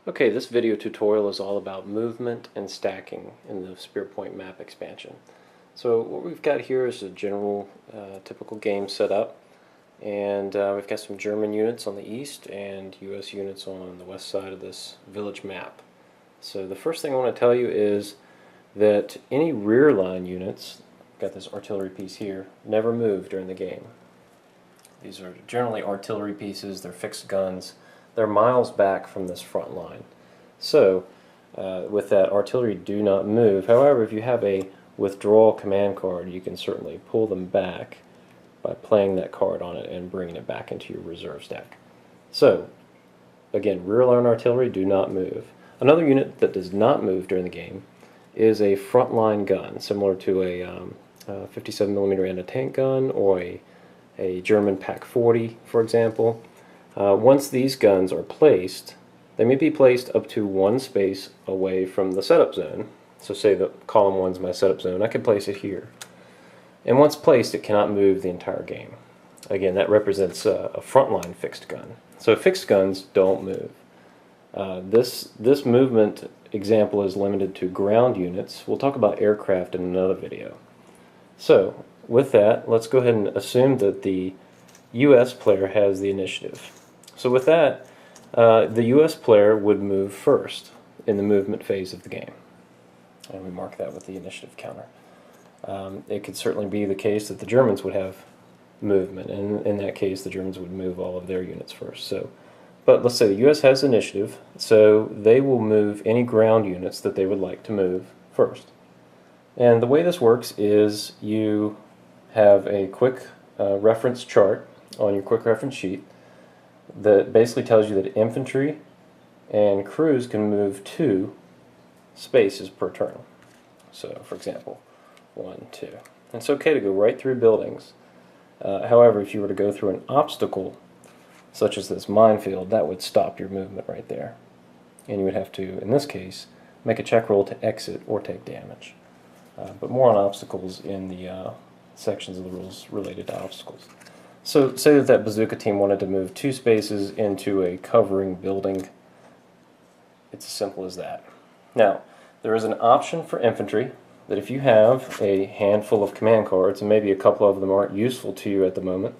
Okay, this video tutorial is all about movement and stacking in the Spearpoint map expansion. So what we've got here is a general typical game setup, and we've got some German units on the east and US units on the west side of this village map. So the first thing I want to tell you is that any rear line units, got this artillery piece here, never move during the game. These are generally artillery pieces, they're fixed guns. They're miles back from this front line. So, with that, artillery do not move. However, if you have a withdrawal command card, you can certainly pull them back by playing that card on it and bringing it back into your reserve stack. So, again, rear line artillery do not move. Another unit that does not move during the game is a frontline gun, similar to a 57mm anti-tank gun or a German Pak 40, for example. Once these guns are placed, they may be placed up to one space away from the setup zone. So say that column 1 is my setup zone, I can place it here. And once placed, it cannot move the entire game. Again, that represents a frontline fixed gun. So fixed guns don't move. This movement example is limited to ground units. We'll talk about aircraft in another video. So with that, let's go ahead and assume that the US player has the initiative. So with that, the US player would move first in the movement phase of the game. And we mark that with the initiative counter. It could certainly be the case that the Germans would have movement, and in that case the Germans would move all of their units first. But let's say the US has initiative, so they will move any ground units that they would like to move first. And the way this works is you have a quick reference chart on your quick reference sheet that basically tells you that infantry and crews can move 2 spaces per turn. So, for example, 1, 2. And it's okay to go right through buildings. However, if you were to go through an obstacle, such as this minefield, that would stop your movement right there. And you would have to, in this case, make a check roll to exit or take damage. But more on obstacles in the sections of the rules related to obstacles. So say that bazooka team wanted to move 2 spaces into a covering building. It's as simple as that. Now, there is an option for infantry that if you have a handful of command cards, and maybe a couple of them aren't useful to you at the moment,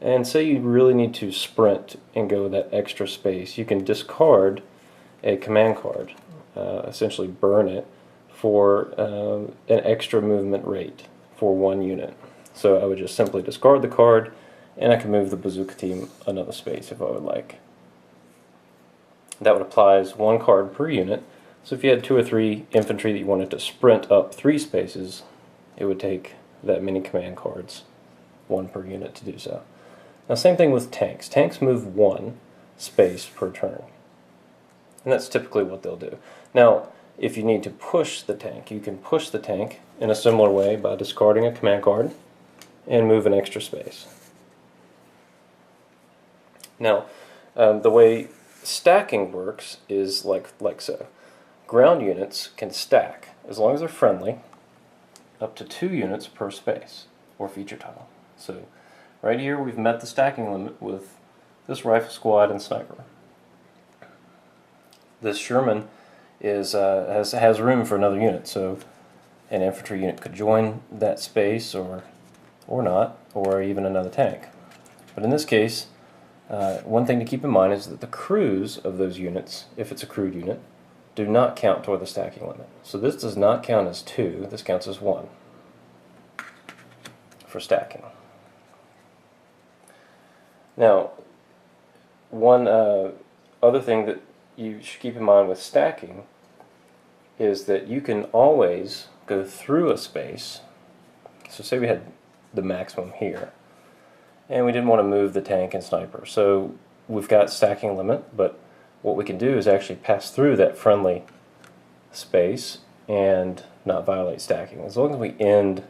and say you really need to sprint and go that extra space, you can discard a command card, essentially burn it, for an extra movement rate for 1 unit. So I would just simply discard the card, and I can move the bazooka team another space if I would like. That would apply as 1 card per unit. So if you had 2 or 3 infantry that you wanted to sprint up 3 spaces, it would take that many command cards, 1 per unit, to do so. Now same thing with tanks. Tanks move 1 space per turn. And that's typically what they'll do. Now, if you need to push the tank, you can push the tank in a similar way by discarding a command card and move an extra space. Now, the way stacking works is like so. Ground units can stack, as long as they're friendly, up to 2 units per space or feature tile. So right here we've met the stacking limit with this rifle squad and sniper. This Sherman has room for another unit, so an infantry unit could join that space or not, or even another tank. But in this case, one thing to keep in mind is that the crews of those units, if it's a crewed unit, do not count toward the stacking limit. So this does not count as 2, this counts as 1 for stacking. Now, one other thing that you should keep in mind with stacking is that you can always go through a space. So say we had the maximum here, and we didn't want to move the tank and sniper. So we've got stacking limit, but what we can do is actually pass through that friendly space and not violate stacking. As long as we end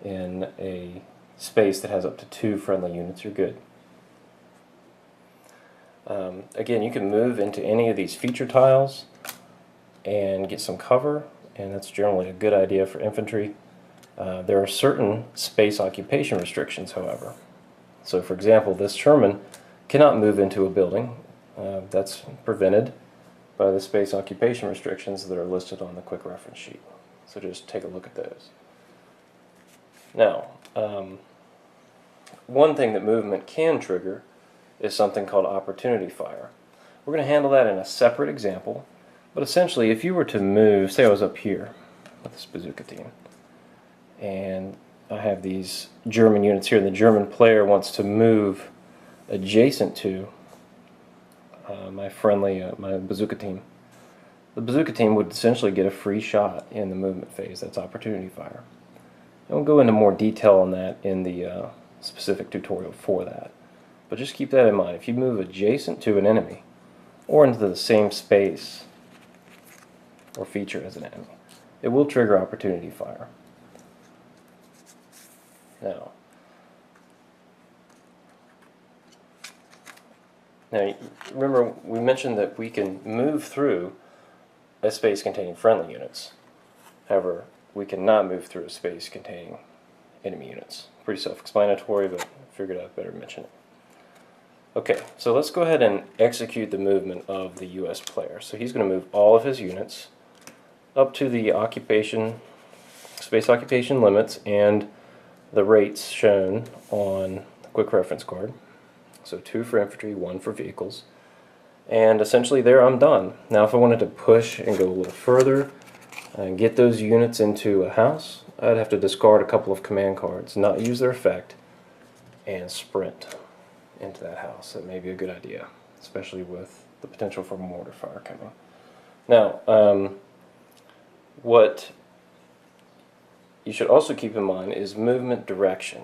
in a space that has up to 2 friendly units, you're good. Again, you can move into any of these feature tiles and get some cover, and that's generally a good idea for infantry. There are certain space occupation restrictions, however. So for example, this Sherman cannot move into a building. That's prevented by the space occupation restrictions that are listed on the quick reference sheet. So just take a look at those. Now, one thing that movement can trigger is something called opportunity fire. We're going to handle that in a separate example, but essentially if you were to move, say I was up here with this bazooka team, and I have these German units here, and the German player wants to move adjacent to my bazooka team. The bazooka team would essentially get a free shot in the movement phase. That's opportunity fire. And we'll go into more detail on that in the specific tutorial for that. But just keep that in mind. If you move adjacent to an enemy, or into the same space or feature as an enemy, it will trigger opportunity fire. Now, remember we mentioned that we can move through a space containing friendly units. However, we cannot move through a space containing enemy units. Pretty self-explanatory, but I figured I'd better mention it. Okay, so let's go ahead and execute the movement of the US player. So he's going to move all of his units up to the space occupation limits and the rates shown on the quick reference card. So 2 for infantry, 1 for vehicles. And essentially there I'm done. Now if I wanted to push and go a little further and get those units into a house, I'd have to discard a couple of command cards, not use their effect, and sprint into that house. That may be a good idea, especially with the potential for mortar fire coming. Now, what you should also keep in mind is movement direction.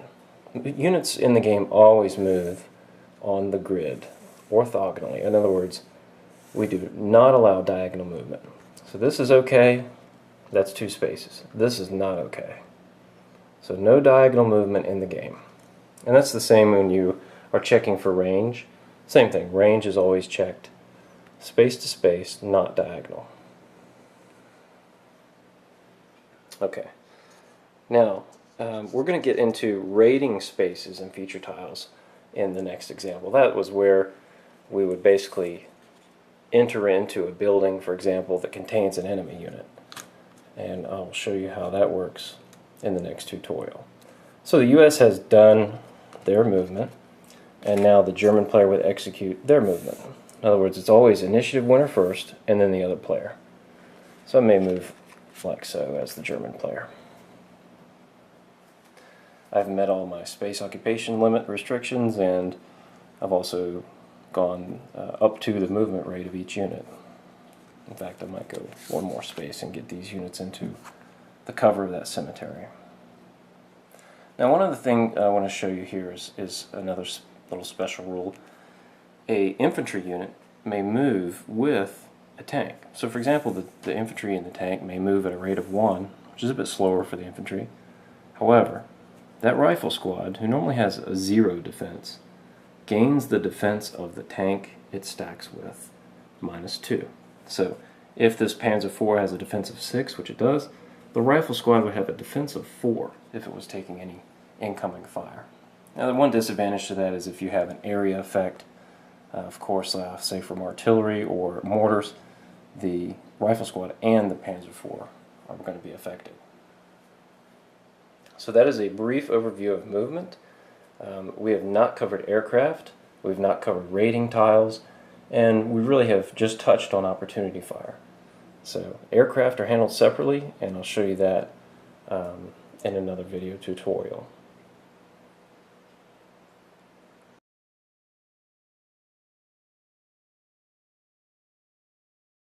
Units in the game always move on the grid orthogonally. In other words, we do not allow diagonal movement. So this is okay, that's 2 spaces. This is not okay. So no diagonal movement in the game. And that's the same when you are checking for range. Same thing, range is always checked space to space, not diagonal. Okay, now we're going to get into rating spaces and feature tiles in the next example. That was where we would basically enter into a building, for example, that contains an enemy unit. And I'll show you how that works in the next tutorial. So the US has done their movement, and now the German player would execute their movement. In other words, it's always initiative winner first, and then the other player. So I may move like so as the German player. I've met all my space occupation limit restrictions, and I've also gone up to the movement rate of each unit. In fact, I might go 1 more space and get these units into the cover of that cemetery. Now, one other thing I want to show you here is another little special rule. A infantry unit may move with a tank. So for example, the infantry in the tank may move at a rate of 1, which is a bit slower for the infantry. However, that rifle squad, who normally has a 0 defense, gains the defense of the tank it stacks with, -2. So if this Panzer IV has a defense of 6, which it does, the rifle squad would have a defense of 4 if it was taking any incoming fire. Now the one disadvantage to that is if you have an area effect, of course, say from artillery or mortars, the rifle squad and the Panzer IV are going to be affected. So that is a brief overview of movement. We have not covered aircraft, we've not covered rating tiles, and we really have just touched on opportunity fire. So aircraft are handled separately, and I'll show you that in another video tutorial.